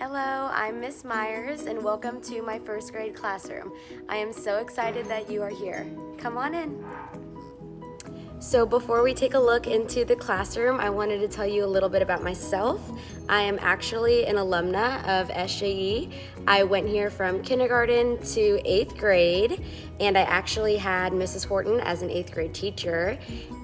Hello, I'm Miss Myers and welcome to my first grade classroom. I am so excited that you are here. Come on in. So before we take a look into the classroom, I wanted to tell you a little bit about myself. I am actually an alumna of SJE. I went here from kindergarten to 8th grade, and I actually had Mrs. Horton as an 8th grade teacher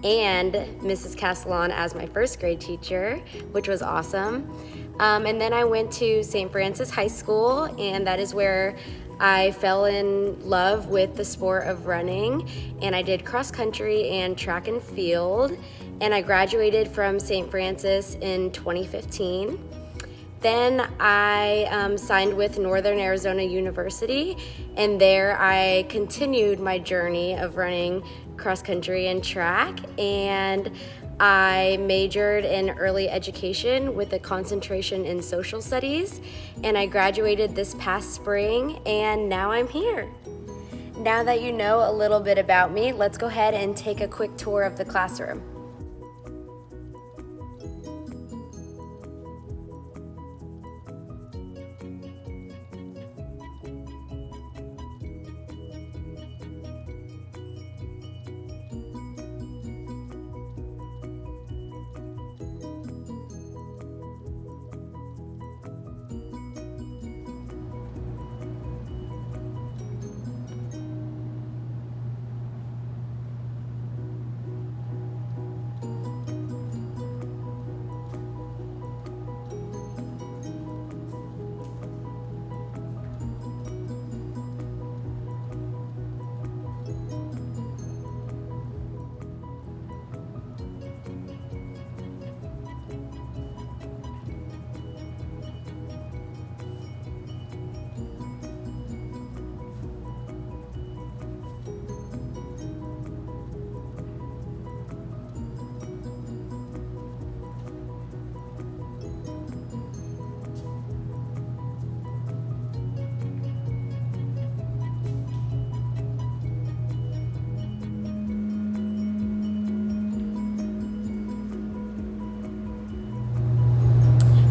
and Mrs. Castellan as my first grade teacher, which was awesome. And then I went to St. Francis High School, and that is where I fell in love with the sport of running, and I did cross country and track and field, and I graduated from St. Francis in 2015. Then I signed with Northern Arizona University, and there I continued my journey of running cross country and track, and I majored in early education with a concentration in social studies, and I graduated this past spring, and now I'm here. Now that you know a little bit about me, let's go ahead and take a quick tour of the classroom.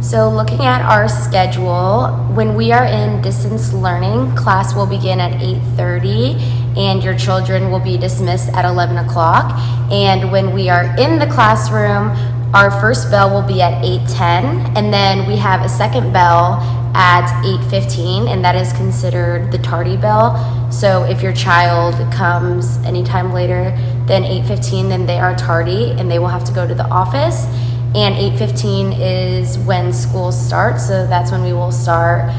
So looking at our schedule, when we are in distance learning, class will begin at 8:30 and your children will be dismissed at 11 o'clock. And when we are in the classroom, our first bell will be at 8:10, and then we have a second bell at 8:15, and that is considered the tardy bell. So if your child comes anytime later than 8:15, then they are tardy and they will have to go to the office. And 8:15 is when school starts, so that's when we will start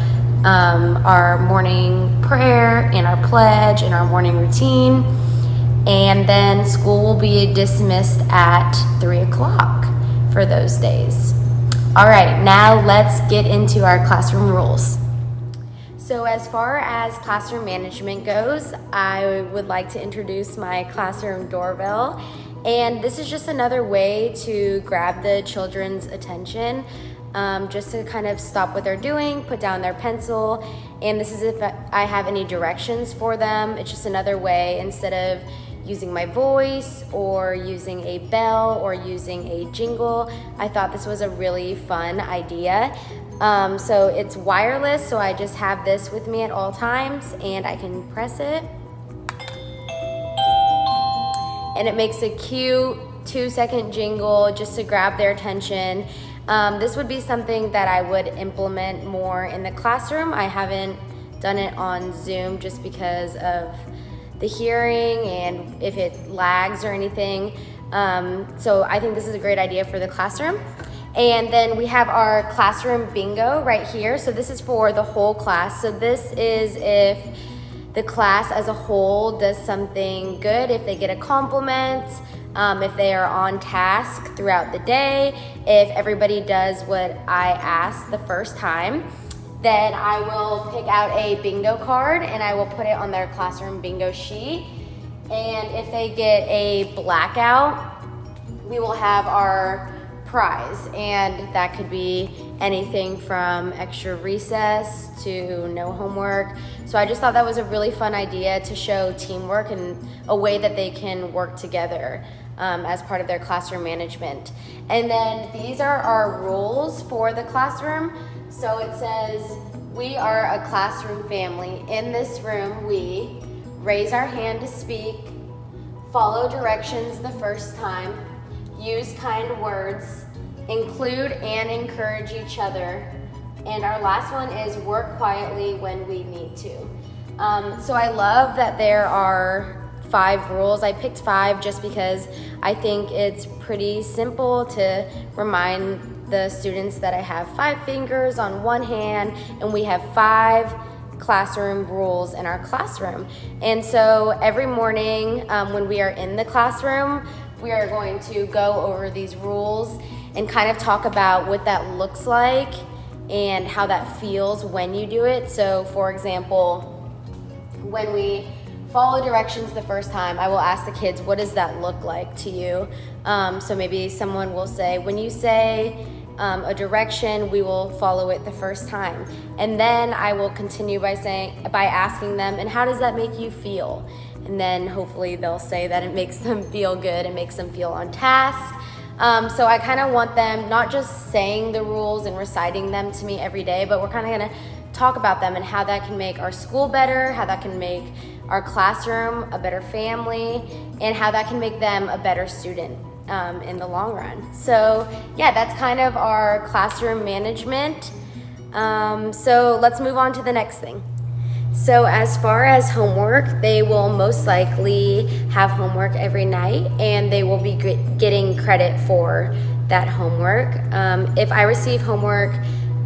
our morning prayer and our pledge and our morning routine. And then school will be dismissed at 3 o'clock for those days. All right, now let's get into our classroom rules. So as far as classroom management goes, I would like to introduce my classroom doorbell. And this is just another way to grab the children's attention, just to kind of stop what they're doing, put down their pencil. And this is if I have any directions for them. It's just another way, instead of using my voice or using a bell or using a jingle. I thought this was a really fun idea. So it's wireless, so I just have this with me at all times and I can press it. And it makes a cute 2-second jingle just to grab their attention. This would be something that I would implement more in the classroom. I haven't done it on Zoom just because of the hearing and if it lags or anything. So I think this is a great idea for the classroom. And then we have our classroom bingo right here. So this is for the whole class. So this is if the class as a whole does something good, if they get a compliment, if they are on task throughout the day, if everybody does what I asked the first time, then I will pick out a bingo card and I will put it on their classroom bingo sheet. And if they get a blackout, we will have our prize, and that could be anything from extra recess to no homework. So I just thought that was a really fun idea to show teamwork and a way that they can work together. as part of their classroom management. And then these are our rules for the classroom. So it says, we are a classroom family. In this room, we raise our hand to speak, follow directions the first time, use kind words, include and encourage each other, and our last one is work quietly when we need to. So I love that there are 5 rules. I picked 5 just because I think it's pretty simple to remind the students that I have 5 fingers on one hand and we have 5 classroom rules in our classroom. And so every morning when we are in the classroom, we are going to go over these rules and kind of talk about what that looks like and how that feels when you do it. So for example, when we follow directions the first time, I will ask the kids, what does that look like to you? So maybe someone will say, when you say a direction, we will follow it the first time. And then I will continue by asking them, and how does that make you feel? And then hopefully they'll say that it makes them feel good, it makes them feel on task. So I kind of want them not just saying the rules and reciting them to me every day, but we're kind of going to talk about them and how that can make our school better, how that can make our classroom a better family, and how that can make them a better student in the long run. So yeah, that's kind of our classroom management. So let's move on to the next thing. So as far as homework, they will most likely have homework every night and they will be getting credit for that homework. If I receive homework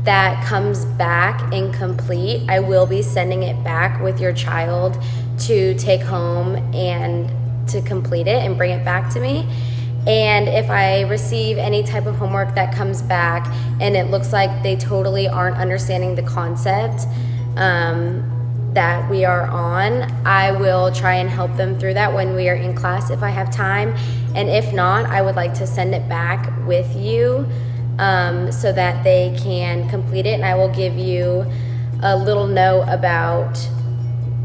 that comes back incomplete, I will be sending it back with your child to take home and to complete it and bring it back to me. And if I receive any type of homework that comes back and it looks like they totally aren't understanding the concept that we are on, I will try and help them through that when we are in class if I have time. And if not, I would like to send it back with you so that they can complete it. And I will give you a little note about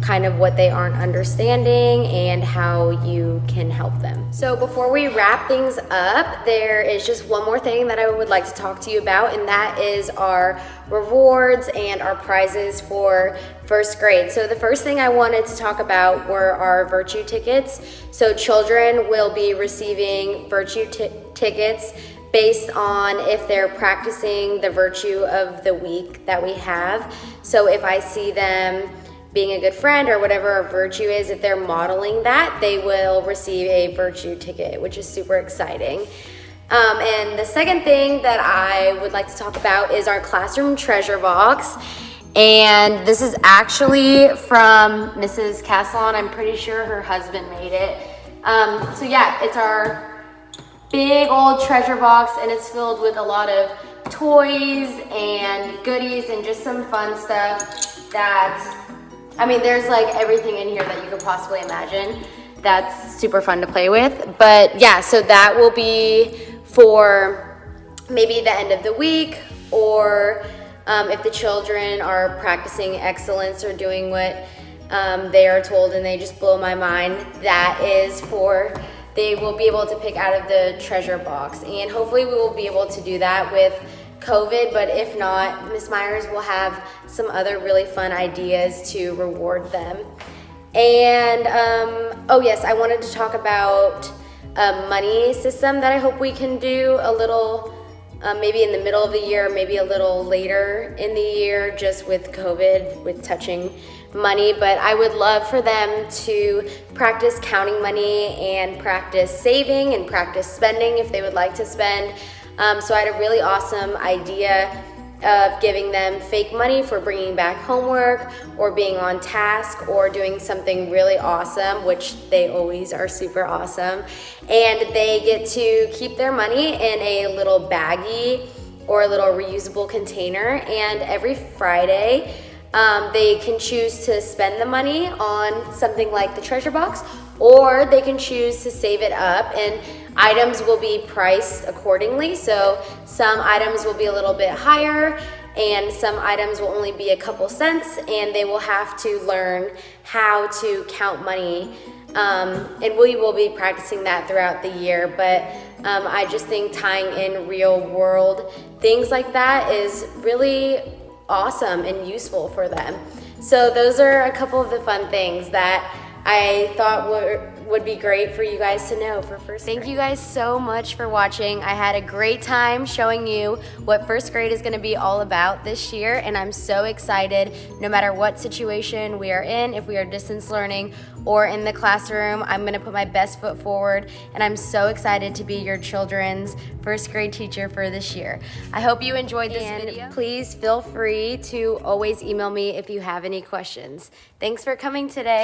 kind of what they aren't understanding and how you can help them. So before we wrap things up, there is just one more thing that I would like to talk to you about, and that is our rewards and our prizes for first grade. So the first thing I wanted to talk about were our virtue tickets. So children will be receiving virtue tickets based on if they're practicing the virtue of the week that we have. So if I see them being a good friend or whatever a virtue is, if they're modeling that, they will receive a virtue ticket, which is super exciting. And the second thing that I would like to talk about is our classroom treasure box. And this is actually from Mrs. Castellon. I'm pretty sure her husband made it. So yeah, it's our big old treasure box and it's filled with a lot of toys and goodies and just some fun stuff that, I mean, there's like everything in here that you could possibly imagine. That's super fun to play with. But yeah, so that will be for maybe the end of the week, or if the children are practicing excellence or doing what they are told and they just blow my mind, that is for, they will be able to pick out of the treasure box. And hopefully we will be able to do that with COVID, but if not, Ms. Myers will have some other really fun ideas to reward them. And oh yes, I wanted to talk about a money system that I hope we can do a little, maybe in the middle of the year, maybe a little later in the year, just with COVID, with touching money. But I would love for them to practice counting money and practice saving and practice spending if they would like to spend. So I had a really awesome idea of giving them fake money for bringing back homework or being on task or doing something really awesome, which they always are super awesome. And they get to keep their money in a little baggie or a little reusable container. And every Friday, they can choose to spend the money on something like the treasure box, or they can choose to save it up, and items will be priced accordingly. So some items will be a little bit higher and some items will only be a couple cents, and they will have to learn how to count money And we will be practicing that throughout the year, but I just think tying in real world things like that is really awesome and useful for them. So those are a couple of the fun things that I thought would be great for you guys to know for first grade. Thank you guys so much for watching. I had a great time showing you what first grade is going to be all about this year, and I'm so excited. No matter what situation we are in, if we are distance learning or in the classroom, I'm going to put my best foot forward, and I'm so excited to be your children's first grade teacher for this year. I hope you enjoyed this video. Please feel free to always email me if you have any questions. Thanks for coming today.